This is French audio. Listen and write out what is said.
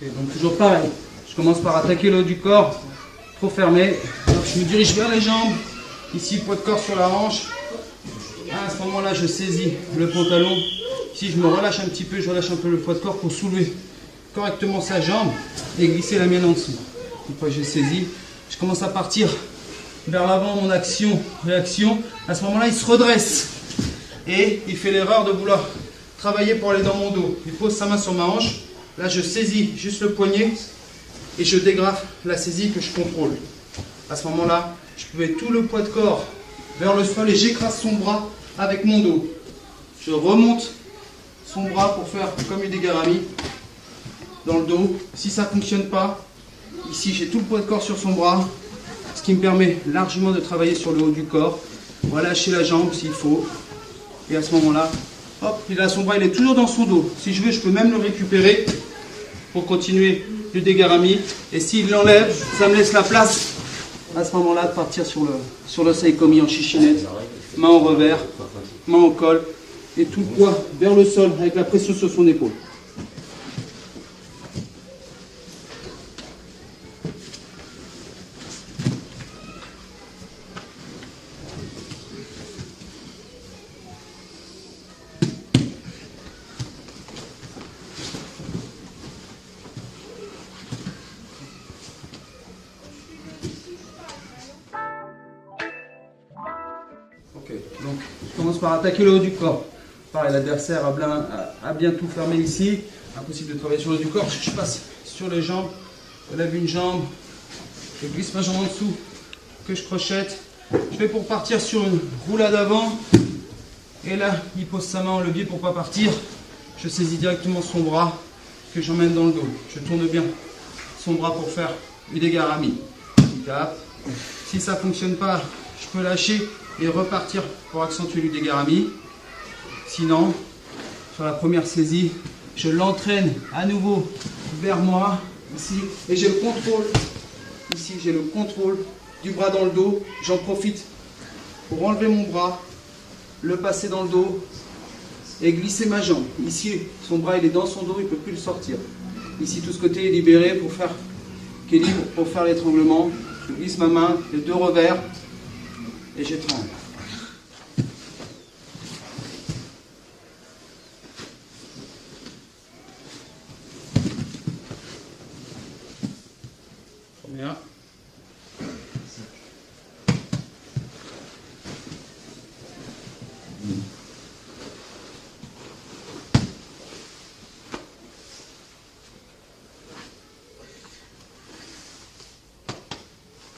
Ok, donc toujours pareil. Je commence par attaquer le haut du corps, trop fermé. Donc je me dirige vers les jambes. Ici, poids de corps sur la hanche. À ce moment-là, je saisis le pantalon. Ici, je me relâche un petit peu, je relâche un peu le poids de corps pour soulever correctement sa jambe et glisser la mienne en dessous. Une fois que j'ai saisi, je commence à partir vers l'avant, mon action, réaction. À ce moment-là, il se redresse et il fait l'erreur de vouloir travailler pour aller dans mon dos. Il pose sa main sur ma hanche. Là, je saisis juste le poignet et je dégrafe la saisie que je contrôle. À ce moment-là, je mets tout le poids de corps vers le sol et j'écrase son bras avec mon dos. Je remonte son bras pour faire comme une dégarami dans le dos. Si ça ne fonctionne pas, ici j'ai tout le poids de corps sur son bras, ce qui me permet largement de travailler sur le haut du corps, relâcher la jambe s'il faut. Et à ce moment-là, hop, il a son bras, il est toujours dans son dos. Si je veux, je peux même le récupérer pour continuer le dégarami. Et s'il l'enlève, ça me laisse la place à ce moment-là de partir sur le saïkomi en chichinette, main en revers, main au col, et tout le poids vers le sol avec la pression sur son épaule. Ok, donc je commence par attaquer le haut du corps. Pareil, l'adversaire a bien tout fermé ici. Impossible de travailler sur le haut du corps. Je passe sur les jambes, je lève une jambe, je glisse ma jambe en dessous, que je crochette. Je vais pour partir sur une roulade avant. Et là, il pose sa main en levier pour ne pas partir. Je saisis directement son bras que j'emmène dans le dos. Je tourne bien son bras pour faire une dégarami. Si ça ne fonctionne pas, je peux lâcher et repartir pour accentuer le dégarami. Sinon, sur la première saisie, je l'entraîne à nouveau vers moi, ici, et j'ai le contrôle. Ici, j'ai le contrôle du bras dans le dos. J'en profite pour enlever mon bras, le passer dans le dos et glisser ma jambe. Ici, son bras il est dans son dos, il ne peut plus le sortir. Ici, tout ce côté est libéré pour faire équilibre, pour faire l'étranglement. Je glisse ma main, les deux revers, et j'étrangle. Première.